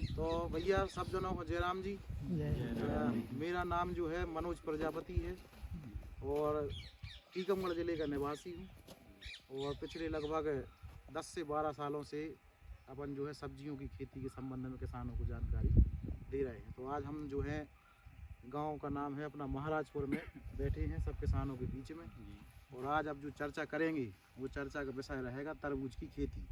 तो भैया सब जनों को जयराम जी। मेरा नाम जो है मनोज प्रजापति है और टीकमगढ़ ज़िले का निवासी हूँ और पिछले लगभग 10 से 12 सालों से अपन जो है सब्जियों की खेती के संबंध में किसानों को जानकारी दे रहे हैं। तो आज हम जो है गांव का नाम है अपना महाराजपुर में बैठे हैं सब किसानों के बीच में और आज अब जो चर्चा करेंगे वो चर्चा का विषय रहेगा तरबूज की खेती।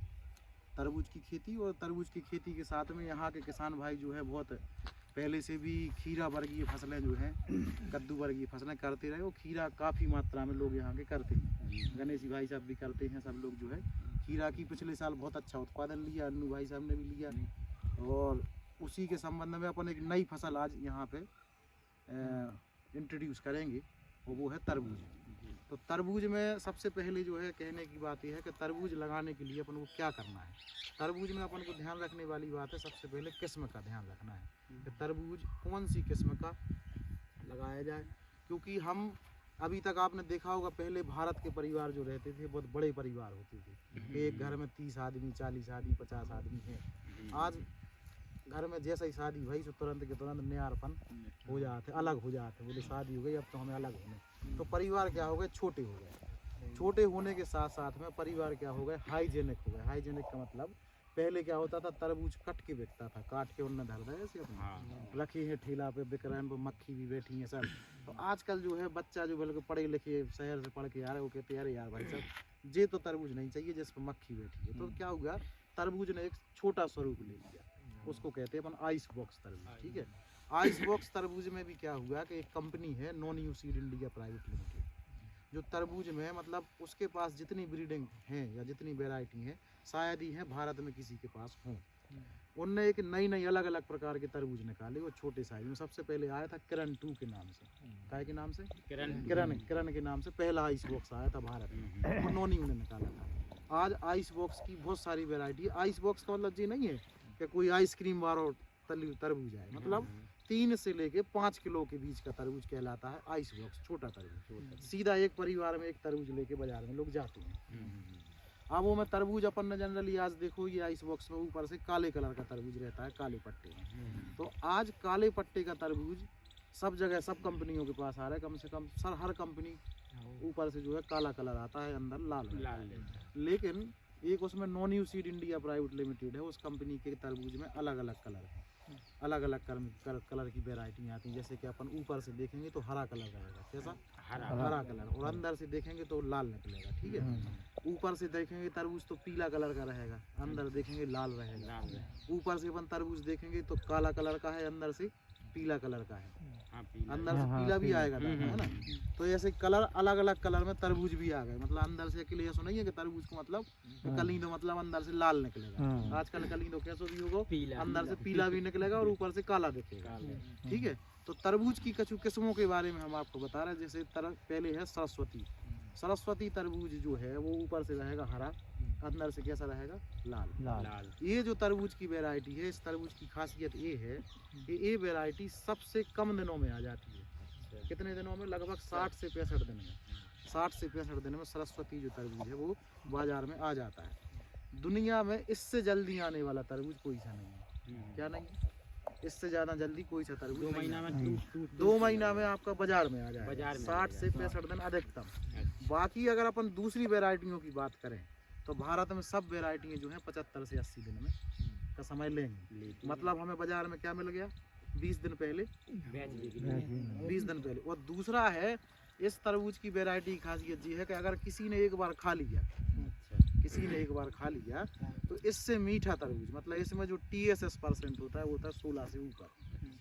तरबूज की खेती और तरबूज की खेती के साथ में यहाँ के किसान भाई जो है बहुत पहले से भी खीरा वर्गीय फसलें जो हैं कद्दू वर्गीय फसलें करते रहे और खीरा काफ़ी मात्रा में लोग यहाँ के करते हैं। गणेश भाई साहब भी करते हैं, सब लोग जो है खीरा की पिछले साल बहुत अच्छा उत्पादन लिया, अन्नू भाई साहब ने भी लिया और उसी के संबंध में अपन एक नई फसल आज यहाँ पे इंट्रोड्यूस करेंगे और वो है तरबूज। तो तरबूज में सबसे पहले जो है कहने की बात यह है कि तरबूज लगाने के लिए अपन को क्या करना है। तरबूज में अपन को ध्यान रखने वाली बात है, सबसे पहले किस्म का ध्यान रखना है कि तरबूज कौन सी किस्म का लगाया जाए। क्योंकि हम अभी तक आपने देखा होगा पहले भारत के परिवार जो रहते थे बहुत बड़े परिवार होते थे, एक घर में 30 आदमी 40 आदमी 50 आदमी हैं। आज घर में जैसा ही शादी भाई तो तुरंत के तुरंत न्यारपन हो जाते, अलग हो जाते, बोले शादी हो गई अब तो हमें अलग होने। तो परिवार क्या हो गए, छोटे हो गए। छोटे होने के साथ साथ में परिवार क्या हो गए, हाइजेनिक हो गए। हाइजेनिक का मतलब पहले क्या होता था, तरबूज कट के बिकता था, काट के उन्हें धर दे ऐसे अपने रखे हैं ठेला पे बिक रहे हैं, मक्खी भी बैठी है सब। तो आजकल जो है बच्चा जो बल्कि पढ़े लिखे शहर से पढ़ के आ रहे वो कहते हैं अरे यार भाई साहब ये तो तरबूज नहीं चाहिए जिस पर मक्खी बैठी है। तो क्या हुआ, तरबूज ने एक छोटा स्वरूप ले लिया, उसको कहते हैं अपन आइस बॉक्स तरबूज। ठीक है, आइस बॉक्स तरबूज में भी क्या हुआ कि एक कंपनी है non you seed India private limited, जो तरबूज में मतलब उसके पास जितनी ब्रीडिंग है या जितनी वैरायटी है शायद ही है भारत में किसी के पास हो। उनने एक नई अलग अलग प्रकार के तरबूज निकाले वो छोटे साइज में। सबसे पहले आया था किरण 2 के नाम से, काय के नाम से, किरण के नाम से पहला आइस बॉक्स आया था भारत में, वो नॉन यू ने निकाला था। आज आइस बॉक्स की बहुत सारी वैरायटी है। आइस बॉक्स का मतलब ये नहीं है कि कोई आइसक्रीम बार और तरबूज है, मतलब 3 से लेके 5 किलो के बीच का तरबूज कहलाता है आइस बॉक्स, छोटा तरबूज। सीधा एक परिवार में एक तरबूज लेके बाजार में लोग जाते हैं। अब वो में तरबूज अपन ने जनरली आज देखो ये आइस बॉक्स में ऊपर से काले कलर का तरबूज रहता है, काले पट्टे में। तो आज काले पट्टे का तरबूज सब जगह सब कंपनियों के पास आ रहा है, कम से कम सर हर कंपनी ऊपर से जो है काला कलर आता है, अंदर लाल। लेकिन एक उसमें non you seed India private limited है, उस कंपनी के तरबूज में अलग अलग कलर है, अलग अलग कलर की वेराइटी आती हैं। जैसे कि अपन ऊपर से देखेंगे तो हरा कलर रहेगा, कैसा हरा कलर, और अंदर से देखेंगे तो लाल निकलेगा। ठीक है, ऊपर से देखेंगे तरबूज तो पीला कलर का रहेगा, अंदर देखेंगे लाल रहेगा। ऊपर से अपन तरबूज देखेंगे तो काला कलर का है, अंदर से पीला कलर का है, अंदर से पीला भी आएगा है ना। तो ऐसे कलर अलग अलग कलर में तरबूज भी आ गए। मतलब अंदर से अकेले ऐसा नहीं है कि तरबूज को मतलब कलींदो मतलब अंदर से लाल निकलेगा। आजकल कलींदो कैसे भी होगा, अंदर से पीला भी निकलेगा और ऊपर से काला दिखेगा। ठीक है, तो तरबूज की कुछ किस्मों के बारे में हम आपको बता रहे हैं। जैसे पहले है सरस्वती तरबूज जो है वो ऊपर से रहेगा हरा, अंदर से कैसा रहेगा, लाल। ये जो तरबूज की वैरायटी है, इस तरबूज की खासियत ये है कि ये वैरायटी सबसे कम दिनों में आ जाती है। कितने दिनों में, लगभग 60 से 65 दिन में। 60 से 65 दिन में सरस्वती जो तरबूज है वो बाजार में आ जाता है। दुनिया में इससे जल्दी आने वाला तरबूज कोई सा नहीं है। क्या नहीं है, इससे ज़्यादा जल्दी कोई सा तरबूज 2 महीना में 2 महीना में आपका बाजार में आ जाएगा, 60 से 65 दिन अधिकतम। बाकी अगर अपन दूसरी वैरायटियों की बात करें तो भारत में सब वैरायटियाँ जो हैं 75 से 80 दिन में का समय लेंगे। मतलब हमें बाजार में क्या मिल गया 20 दिन पहले, 20 दिन पहले। और दूसरा है इस तरबूज की वैरायटी की खासियत ये है कि अगर किसी ने एक बार खा लिया तो इससे मीठा तरबूज, मतलब इसमें जो TSS% होता है वो होता है 16 से ऊपर।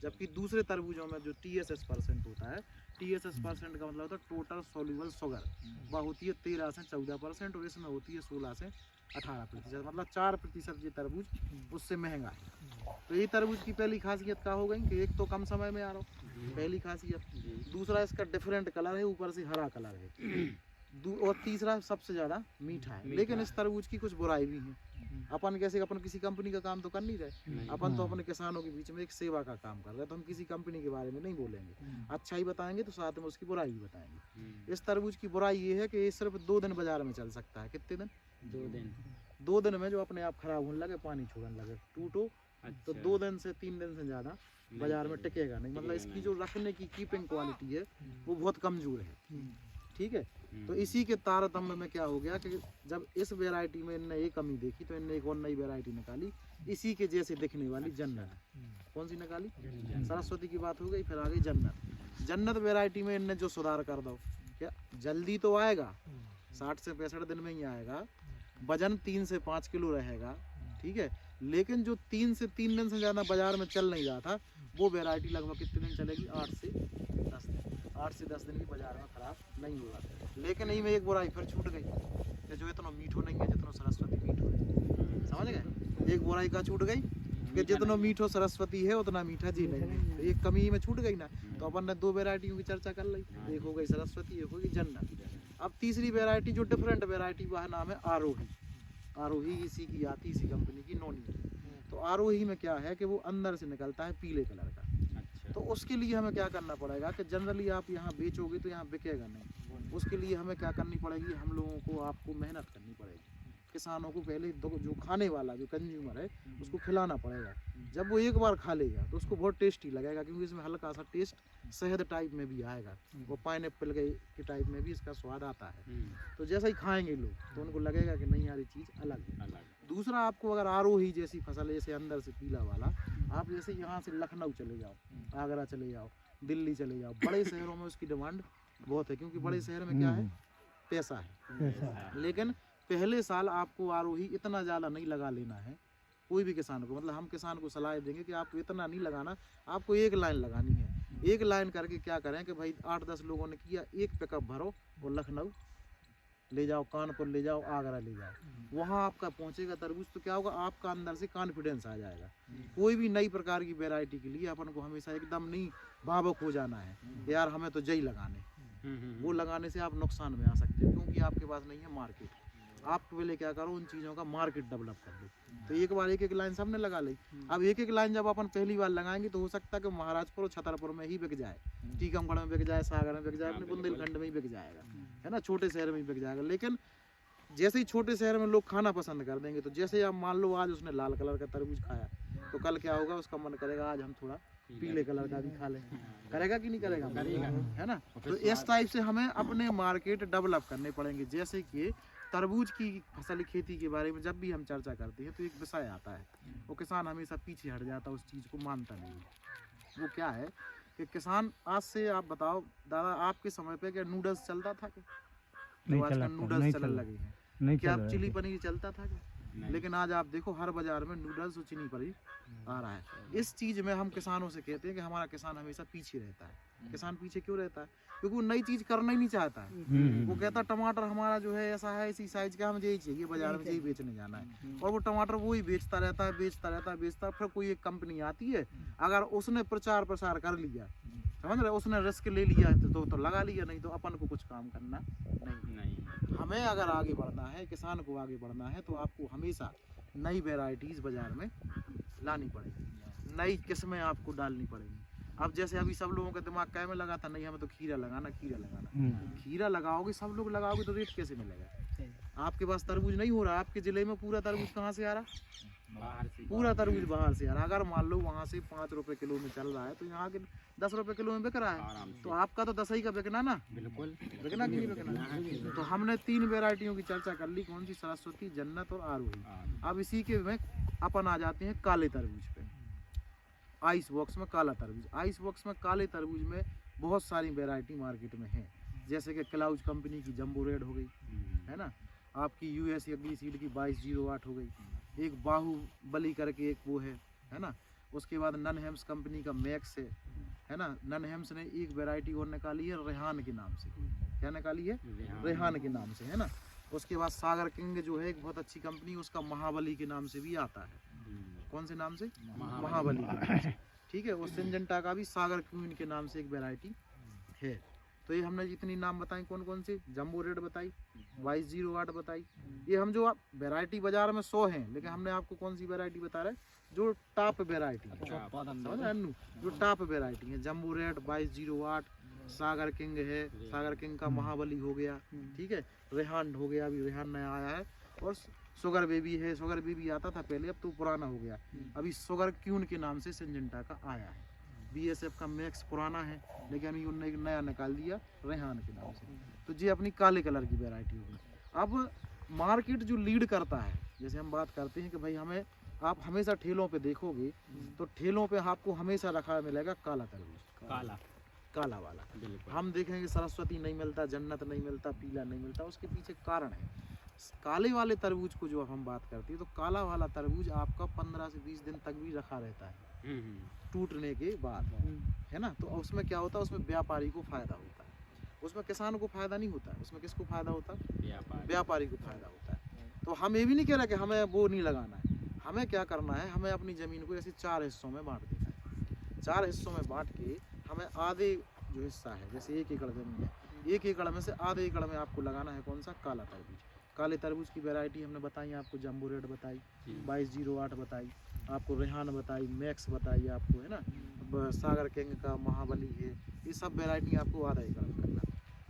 जबकि दूसरे तरबूजों में जो TSS% होता है, TSS% का मतलब होता है टोटल सोल्यूबल शुगर, वह होती है 13 से 14% और इसमें होती है 16 से 18%, मतलब 4% ये तरबूज उससे महंगा है। तो ये तरबूज की पहली खासियत क्या हो गई कि एक तो कम समय में आ रहा हो, पहली खासियत। दूसरा इसका डिफरेंट कलर है, ऊपर से हरा कलर है। और तीसरा सबसे ज़्यादा मीठा है। लेकिन इस तरबूज की कुछ बुराई भी है। अपन कैसे, अपन किसी कंपनी का काम तो कर नहीं रहे, अपन तो अपने किसानों के बीच में एक सेवा का काम कर रहे हैं। तो हम किसी कंपनी के बारे में नहीं बोलेंगे, अच्छा ही बताएंगे तो साथ में उसकी बुराई भी बताएंगे। इस तरबूज की बुराई ये है कि ये सिर्फ 2 दिन बाजार में चल सकता है। कितने दिन, 2 दिन में जो अपने आप खराब होने लगे, पानी छोड़ने लगे, टूटो तो 2 दिन से 3 दिन से ज़्यादा बाजार में टिकेगा नहीं। मतलब इसकी जो रखने की कीपिंग क्वालिटी है वो बहुत कमज़ोर है। ठीक है, तो इसी के तारतम्य में क्या हो गया कि जब इस वैरायटी में इनने एक कमी देखी तो इनने एक और नई वैरायटी निकाली, इसी के जैसे दिखने वाली जन्नत। कौन सी निकाली? सरस्वती की बात हो गई, फिर आ गई जन्नत। जन्नत वैरायटी में इनने जो सुधार कर दो, क्या जल्दी तो आएगा, 60 से 65 दिन में ही आएगा, वजन 3 से 5 किलो रहेगा। ठीक है, लेकिन जो 3 से 3 दिन से ज़्यादा बाजार में चल नहीं रहा था, वो वैरायटी लगभग कितने दिन चलेगी? 8 से 10 दिन। 8 से 10 दिन भी बाजार में खराब नहीं होगा। लेकिन यही में एक बुराई फिर छूट गई कि जो इतना मीठो नहीं है जितना सरस्वती मीठो है। समझ गए? एक बुराई का छूट गई कि जितना मीठो सरस्वती है उतना मीठा जी नहीं है। तो एक कमी में छूट गई ना, तो अपन ने 2 वैरायटियों की चर्चा कर ली, एक हो गई सरस्वती, एक हो गई जन्नत। अब तीसरी वैरायटी जो डिफरेंट वैरायटी, वह नाम है आरोही। आरोही इसी की आती, इसी कंपनी की, नोनी की। तो आरोही में क्या है कि वो अंदर से निकलता है पीले कलर का। तो उसके लिए हमें क्या करना पड़ेगा कि जनरली आप यहाँ बेचोगे तो यहाँ बिकेगा नहीं। उसके लिए हमें क्या करनी पड़ेगी? हम लोगों को, आपको मेहनत करनी पड़ेगी। किसानों को पहले जो खाने वाला जो कंज्यूमर है उसको खिलाना पड़ेगा। जब वो एक बार खा लेगा तो उसको बहुत टेस्टी लगेगा, क्योंकि इसमें हल्का सा टेस्ट शहद टाइप में भी आएगा, वो पाइनएप्पल के टाइप में भी इसका स्वाद आता है। तो जैसे ही खाएंगे लोग तो उनको लगेगा कि नहीं यार ये चीज़ अलग है। दूसरा, आपको अगर आरोही जैसी फसल, जैसे अंदर से पीला वाला, आप जैसे यहाँ से लखनऊ चले जाओ, आगरा चले जाओ, दिल्ली चले जाओ, बड़े शहरों में उसकी डिमांड बहुत है, क्योंकि बड़े शहर में क्या है? पैसा है। लेकिन पहले साल आपको आरोही इतना ज़्यादा नहीं लगा लेना है कोई भी किसान को। मतलब हम किसान को सलाह देंगे कि आपको इतना नहीं लगाना, आपको एक लाइन लगानी है। एक लाइन करके क्या करें कि भाई 8-10 लोगों ने किया, एक पिकअप भरो और लखनऊ ले जाओ, कानपुर ले जाओ, आगरा ले जाओ, वहाँ आपका पहुँचेगा तरबूज। तो क्या होगा? आपका अंदर से कॉन्फिडेंस आ जाएगा। कोई भी नई प्रकार की वैरायटी के लिए अपन को हमेशा एकदम नहीं भावुक हो जाना है यार हमें तो जई लगाने। वो लगाने से आप नुकसान में आ सकते हो, क्योंकि आपके पास नहीं है मार्केट। आप पहले क्या करो, उन चीज़ों का मार्केट डेवलप कर दो। तो एक बार एक लाइन सबने लगा ली। अब एक लाइन जब अपन पहली बार लगाएंगे तो हो सकता है कि महाराजपुर और छतरपुर में ही बिक जाए, टीकमगढ़ में बिक जाए, सागर में बिक जाए, अपने बुंदेलखंड में ही बिक जाएगा, है ना, छोटे शहर में ही बिक जाएगा। लेकिन जैसे ही छोटे शहर में लोग खाना पसंद कर देंगे, तो जैसे आप मान लो आज उसने लाल कलर का तरबूज खाया, तो कल क्या होगा? उसका मन करेगा आज हम थोड़ा पीले कलर का भी खा लें। करेगा कि नहीं करेगा? है ना। तो इस टाइप से हमें अपने मार्केट डेवलप करने पड़ेंगे। जैसे कि तरबूज की फसल खेती के बारे में जब भी हम चर्चा करते हैं तो एक विषय आता है, वो किसान हमेशा पीछे हट जाता है, उस चीज़ को मानता नहीं है। वो क्या है कि किसान, आज से आप बताओ दादा, आपके समय पे क्या नूडल्स चलता था? क्या तो आजकल नूडल्स चलने लगे हैं? क्या अब चिली पनीर चलता था? क्या? लेकिन आज आप देखो हर बाजार में नूडल्स और चिली पनीर आ रहा है। इस चीज़ में हम किसानों से कहते हैं कि हमारा किसान हमेशा पीछे रहता है। किसान पीछे क्यों रहता है? क्योंकि वो नई चीज़ करना ही नहीं चाहता है। वो कहता टमाटर हमारा जो है ऐसा है, इसी साइज का, हमें यही चाहिए, बाजार में यही बेचने जाना है। और वो टमाटर वो ही बेचता रहता है। फिर कोई एक कंपनी आती है, अगर उसने प्रचार प्रसार कर लिया, समझ रहे, उसने रिस्क ले लिया तो लगा लिया, नहीं तो अपन को कुछ काम करना नहीं। हमें अगर आगे बढ़ना है, किसान को आगे बढ़ना है, तो आपको हमेशा नई वैरायटीज़ बाजार में लानी पड़ेगी, नई किस्में आपको डालनी पड़ेगी। अब जैसे अभी सब लोगों का दिमाग क्या में लगा था, नहीं हमें तो खीरा लगाना। खीरा लगाओगे, सब लोग लगाओगे तो रेट कैसे मिलेगा? आपके पास तरबूज नहीं हो रहा, आपके ज़िले में पूरा तरबूज कहाँ से आ रहा? पूरा तरबूज बाहर से आ रहा। अगर मान लो वहाँ से 5 रुपए किलो में चल रहा है तो यहाँ के 10 रुपए किलो में बिक रहा है, तो आपका तो 10 ही का बिकना ना। बिल्कुल बिकना कि नहीं बिकना। तो हमने 3 वेराइटियों की चर्चा कर ली, कौन सी? सरस्वती, जन्नत और आरोही। अब इसी के में अपन आ जाते हैं काले तरबूज पे। आइस बॉक्स में काला तरबूज। आइस बॉक्स में काले तरबूज में बहुत सारी वेराइटी मार्केट में है, जैसे कि क्लाउज कंपनी की जंबो रेड हो गई, है ना, आपकी यूएस एग्री सीड की 2208 हो गई, एक बाहुबली करके एक वो है ना, उसके बाद नन हेम्स कंपनी का मैक्स है ना। नन हेम्स ने एक वैरायटी और निकाली है रेहान के नाम से। क्या निकाली है? रेहान के नाम से, है ना। उसके बाद सागर किंग जो है एक बहुत अच्छी कंपनी, उसका महाबली के नाम से भी आता है। कौन से नाम से? महाबली के नाम से। ठीक है। और सिंजेंटा का भी सागर क्वीन के नाम से एक वैरायटी है। तो ये हमने जितनी नाम बताई, कौन कौन से? जंबो रेड बताई, 2208 बताई। ये हम जो वैरायटी बाजार में 100 हैं, लेकिन हमने आपको कौन सी वैरायटी बता रहे हैं जो टॉप वैरायटी है, जो टॉप वैरायटी है। जंबो रेड, 2208, सागर किंग है, सागर किंग का महाबली हो गया, ठीक है, रेहान हो गया, अभी रेहान नया आया है, और शुगर बेबी है, शुगर बेबी आता था पहले, अब तो पुराना हो गया। अभी शुगर क्यून के नाम से सिंजेंटा का आया है। BSF का मैक्स पुराना है, लेकिन अभी उन्होंने एक नया निकाल दिया रेहान के नाम से। तो ये अपनी काले कलर की वैरायटी होगी। अब मार्केट जो लीड करता है, जैसे हम बात करते हैं कि भाई हमें, आप हमेशा ठेलों पे देखोगे तो ठेलों पे आपको हमेशा रखा मिलेगा काला तरबूज, काला वाला। हम देखेंगे सरस्वती नहीं मिलता, जन्नत नहीं मिलता, पीला नहीं मिलता, उसके पीछे कारण है। काले वाले तरबूज को जो हम बात करते हैं, तो काला वाला तरबूज आपका 15 से 20 दिन तक भी रखा रहता है टूटने के बाद, है ना। तो उसमें क्या होता है, उसमें व्यापारी को फायदा होता है, उसमें किसान को फायदा नहीं होता है। उसमें किसको फायदा होता है? व्यापारी को फायदा होता है। तो हम ये भी नहीं कह रहे कि हमें वो नहीं लगाना है, हमें क्या करना है, हमें अपनी ज़मीन को ऐसे 4 हिस्सों में बांट देना है। 4 हिस्सों में बांट के हमें आधे जो हिस्सा है, जैसे 1 एकड़ ज़मीन है, 1 एकड़ में से आधे एकड़ में आपको लगाना है कौन सा? काला तरबूज। काले तरबूज की वैरायटी हमने बताई आपको, जम्बो रेड बताई, 2208 बताई आपको, रेहान बताई, मैक्स बताई आपको, है ना, सागर किंग का, महाबली है, ये सब वैरायटी आपको आधा एकड़ में करना।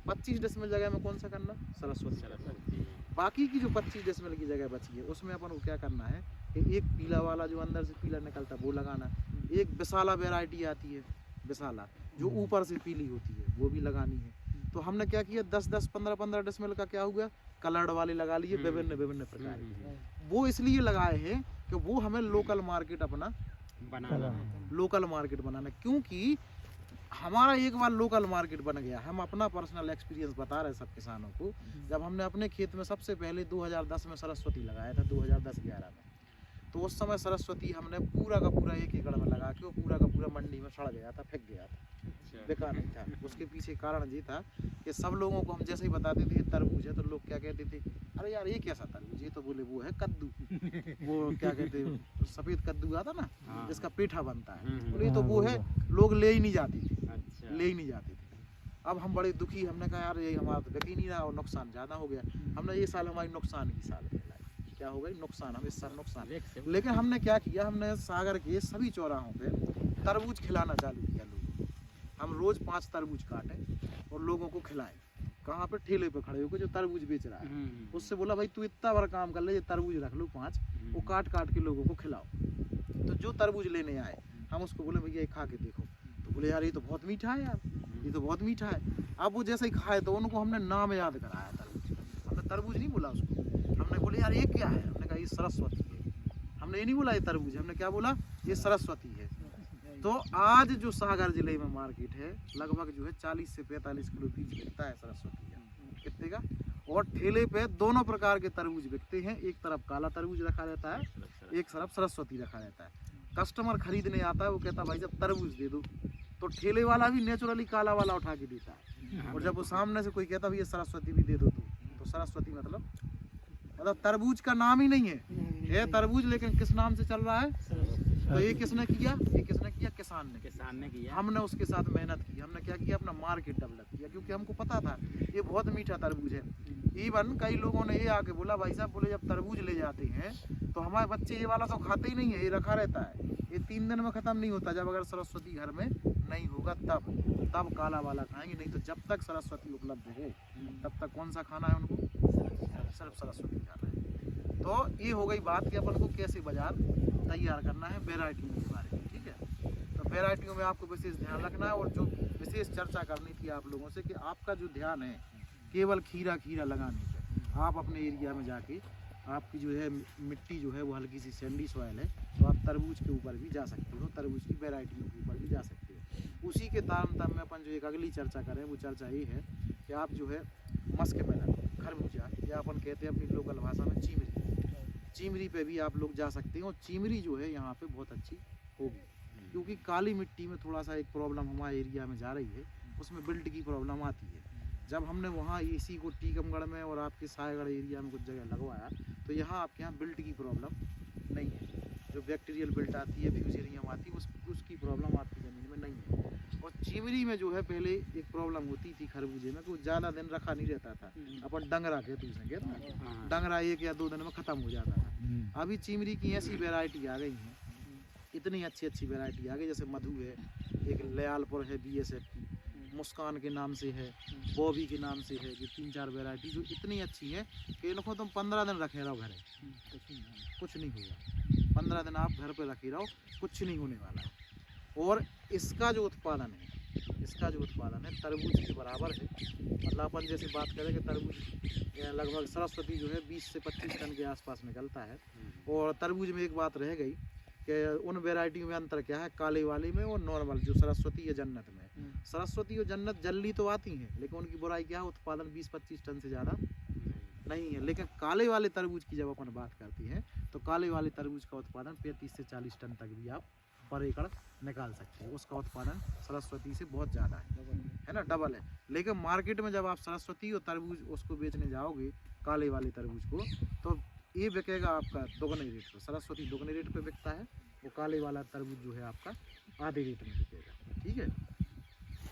25 डेसिमल जगह में कौन सा करना? सरस्वती। बाकी की जो 25 डेसिमल की जगह बची है, उसमें अपन को क्या करना है कि एक पीला वाला जो अंदर से पीला निकलता है वो लगाना, एक विशाला वैरायटी आती है, विशाला जो ऊपर से पीली होती है, वो भी लगानी है। तो हमने क्या किया, 10-10, 15-15 डेसिमल का क्या हुआ, कलर्ड वाले लगा लिए, विभिन्न प्रकार के। वो इसलिए लगाए हैं कि वो हमें लोकल मार्केट अपना बनाना, लोकल मार्केट बनाना, क्योंकि हमारा एक बार लोकल मार्केट बन गया। हम अपना पर्सनल एक्सपीरियंस बता रहे हैं सब किसानों को। जब हमने अपने खेत में सबसे पहले 2010 में सरस्वती लगाया था, 2010-11 में, तो उस समय सरस्वती हमने पूरा का पूरा 1 एकड़ में लगा के वो पूरा का पूरा मंडी में सड़ गया था, फेंक गया था, बेकार नहीं था। उसके पीछे कारण ये था कि सब लोगों को हम जैसे ही बताते थे तरबूज है, तो लोग क्या कहते थे, अरे यार ये कैसा तरबूज, ये तो बोले वो है कद्दू, वो क्या कहते हैं, सफ़ेद कद्दू आता ना, जिसका पेठा बनता है, बोले ये तो वो है, लोग ले ही नहीं जाते थे, ले ही नहीं जाते थे। अब हम बड़े दुखी, हमने कहा यार ये हमारा तो बिक ही नहीं रहा और नुकसान ज़्यादा हो गया। हमने ये साल हमारी नुकसान की साल कहलाई, क्या हो गई, नुकसान, हम इस साल नुकसान। लेकिन हमने क्या किया, हमने सागर के सभी चौराहों पे तरबूज खिलाना चालू किया लोगों को। हम रोज़ 5 तरबूज काटें और लोगों को खिलाएं। कहाँ पे? ठेले पे खड़े होकर जो तरबूज बेच रहा है, उससे बोला भाई तू इतना बड़ा काम कर ले, ये तरबूज रख लो 5, वो काट काट के लोगों को खिलाओ। तो जो तरबूज लेने आए, हम उसको बोले भैया ये खा के देखो, तो बोले यार ये तो बहुत मीठा है यार, ये तो बहुत मीठा है। अब वो जैसे ही खाए तो उनको हमने नाम याद कराया तरबूज का। हमने तरबूज नहीं बोला उसको, हमने बोले यार ये क्या है, हमने कहा ये सरस्वती है। हमने ये नहीं बोला ये तरबूज, हमने क्या बोला, ये सरस्वती है। तो आज जो सागर जिले में मार्केट है, लगभग जो है 40 से 45 किलो बीज बिकता है सरस्वती का, कितने का। और ठेले पे दोनों प्रकार के तरबूज बिकते हैं, एक तरफ काला तरबूज रखा रहता है, एक तरफ सरस्वती रखा रहता है। कस्टमर खरीदने आता है, वो कहता है भाई जब तरबूज दे दो, तो ठेले वाला भी नेचुरली काला वाला उठा के देता है। और जब वो सामने से कोई कहता भैया सरस्वती भी दे दो, तो सरस्वती मतलब तरबूज का नाम ही नहीं है, ये तरबूज लेकिन किस नाम से चल रहा है। तो ये किसने किया, ये किसने किया, किसान ने किया। हमने उसके साथ मेहनत की, हमने क्या किया, अपना मार्केट डेवलप किया, क्योंकि हमको पता था ये बहुत मीठा तरबूज है। इवन कई लोगों ने ये आके बोला, भाई साहब बोले जब तरबूज ले जाते हैं तो हमारे बच्चे ये वाला तो खाते ही नहीं है, ये रखा रहता है, ये 3 दिन में ख़त्म नहीं होता। जब अगर सरस्वती घर में नहीं होगा तब काला वाला खाएंगे, नहीं तो जब तक सरस्वती उपलब्ध है तब तक कौन सा खाना है उनको, सिर्फ सरस्वती खाना है। तो ये हो गई बात कि अपन को कैसे बाजार तैयार करना है वैरायटियों के बारे में, ठीक है। तो वैरायटियों में आपको विशेष ध्यान रखना है। और जो विशेष चर्चा करनी थी आप लोगों से कि आपका जो ध्यान है केवल खीरा लगाने पे, आप अपने एरिया में जाके आपकी जो है मिट्टी जो है वो हल्की सी सैंडी सॉइल है, तो आप तरबूज के ऊपर भी जा सकते हो, तरबूज की वैरायटियों के ऊपर भी जा सकते हो। उसी के तारतम्य में अपन जो एक अगली चर्चा करें, वो चर्चा ये है कि आप जो है मस्क मेलन, खरबूजा, या अपन कहते हैं अपनी लोकल भाषा में चीमरी पे भी आप लोग जा सकते हैं। और चीमरी जो है यहाँ पे बहुत अच्छी होगी, क्योंकि काली मिट्टी में थोड़ा सा एक प्रॉब्लम हमारे एरिया में जा रही है, उसमें बिल्ट की प्रॉब्लम आती है। जब हमने वहाँ इसी को टीकमगढ़ में और आपके सायगढ़ एरिया में कुछ जगह लगवाया, तो यहाँ आपके यहाँ बिल्ट की प्रॉब्लम नहीं है। जो बैक्टीरियल बिल्ट आती है, फ्यूजेरियम आती है, उसकी प्रॉब्लम आपकी ज़मीन में नहीं है। और चीमरी में जो है पहले एक प्रॉब्लम होती थी खरबूजे में कि वो ज़्यादा दिन रखा नहीं रहता था, अपन डंगरा कहते हैं, डंगरा 1 या 2 दिन में ख़त्म हो जाता था। अभी चीमरी की ऐसी वैरायटी आ गई हैं, इतनी अच्छी वैरायटी आ गई, जैसे मधु है, एक लयालपुर है BSF की, मुस्कान के नाम से है, बॉबी के नाम से है, जो 3-4 वैरायटी जो इतनी अच्छी है कि इनको तुम 15 दिन रखे रहो घरे, कुछ नहीं होगा। 15 दिन आप घर पे रखे रहो, कुछ नहीं होने वाला है। और इसका जो उत्पादन है, तरबूज के बराबर है। मतलब अपन जैसे बात करें कि तरबूज लगभग सरस्वती जो है 20 से 25 टन के आसपास निकलता है। और तरबूज में एक बात रह गई कि उन वैरायटी में अंतर क्या है, काले वाली में और नॉर्मल जो सरस्वती या जन्नत में। सरस्वती और जन्नत जल्दी तो आती हैं, लेकिन उनकी बुराई क्या है, उत्पादन 20-25 टन से ज़्यादा नहीं है। लेकिन काले वाले तरबूज की जब अपन बात करती हैं, तो काले वाले तरबूज का उत्पादन 35 से 40 टन तक भी आप पर एकड़ निकाल सकते हैं। उसका उत्पादन सरस्वती से बहुत ज़्यादा है ना, डबल है। लेकिन मार्केट में जब आप सरस्वती और तरबूज उसको बेचने जाओगे, काले वाले तरबूज को, तो ये बिकेगा आपका दोगुने रेट पर। सरस्वती दोगुने रेट पे बिकता है, वो काले वाला तरबूज जो है आपका आधे रेट में बिकेगा। ठीक है,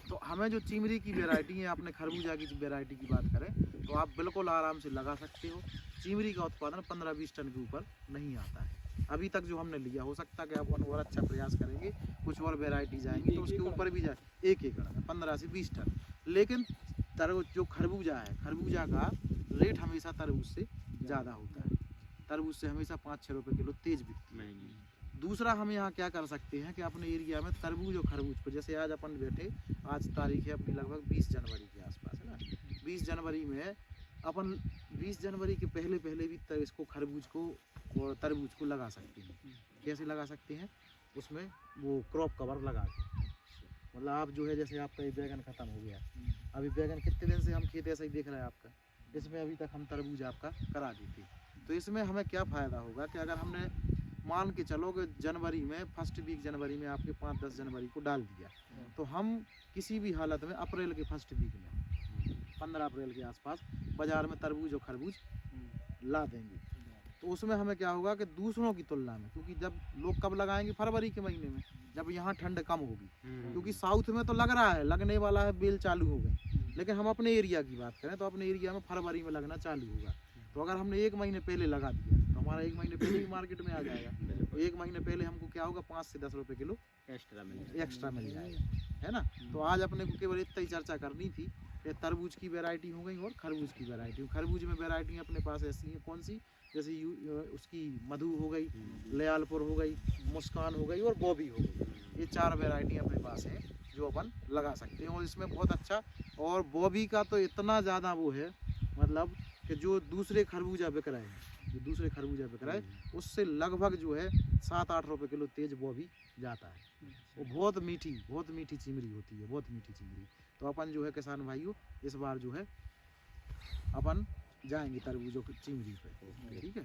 तो हमें जो चीमरी की वैरायटी है, आपने खरबूजा की वैरायटी की बात करें तो आप बिल्कुल आराम से लगा सकते हो। चीमरी का उत्पादन 15-20 टन के ऊपर नहीं आता है अभी तक जो हमने लिया। हो सकता है कि आप और अच्छा प्रयास करेंगे, कुछ और वैरायटी जाएंगी तो उसके ऊपर भी जाए 1 एकड़ में 15 से 20 टन। लेकिन जो खरबूजा है, खरबूजा का रेट हमेशा तरबूज से ज़्यादा होता है। तरबूज से हमेशा 5-6 रुपये किलो तेज बिकती है। दूसरा हम यहाँ क्या कर सकते हैं कि अपने एरिया में तरबूज और खरबूज को, जैसे आज अपन बैठे, आज तारीख है अपनी लगभग 20 जनवरी के आसपास, है ना। 20 जनवरी में अपन 20 जनवरी के पहले भी इसको खरबूज को और तरबूज को लगा सकते हैं। कैसे लगा सकते हैं, उसमें वो क्रॉप कवर लगा के। मतलब आप जो है, जैसे आपका ये बैगन ख़त्म हो गया, अभी बैगन कितने दिन से हम खेत ऐसा ही देख रहे हैं आपका, इसमें अभी तक हम तरबूज आपका करा देते। तो इसमें हमें क्या फ़ायदा होगा कि अगर हमने मान के चलो कि जनवरी में फर्स्ट वीक जनवरी में आपके 5-10 जनवरी को डाल दिया, तो हम किसी भी हालत में अप्रैल के फर्स्ट वीक में 15 अप्रैल के आसपास बाज़ार में तरबूज और खरबूज ला देंगे। तो उसमें हमें क्या होगा कि दूसरों की तुलना में, क्योंकि जब लोग कब लगाएंगे, फरवरी के महीने में, जब यहाँ ठंड कम होगी, क्योंकि साउथ में तो लग रहा है, लगने वाला है, बेल चालू हो गई। लेकिन हम अपने एरिया की बात करें तो अपने एरिया में फरवरी में लगना चालू होगा। तो अगर हमने 1 महीने पहले लगा दिया तो हमारा 1 महीने पहले ही मार्केट में आ जाएगा। तो 1 महीने पहले हमको क्या होगा, 5 से 10 रुपये किलो एक्स्ट्रा मिल जाएगा, है ना। तो आज अपने को केवल इतना ही चर्चा करनी थी कि तरबूज की वैरायटी हो गई और खरबूज की वैरायटी। खरबूज में वैरायटी अपने पास ऐसी है, कौन सी, जैसे उसकी मधु हो गई, लयालपुर हो गई, मुस्कान हो गई और बॉबी हो गई। ये 4 वैरायटी अपने पास है जो अपन लगा सकते हैं। और इसमें बहुत अच्छा, और बॉबी का तो इतना ज़्यादा वो है, मतलब कि जो दूसरे खरबूजा बिक रहे हैं, उससे लगभग जो है 7-8 रुपये किलो तेज बॉबी जाता है। वो बहुत मीठी चिमरी होती है, बहुत मीठी चिमरी। तो अपन जो है किसान भाइयों, इस बार जो है अपन जाएंगे तरबूजों की चिमरी पे। ठीक है।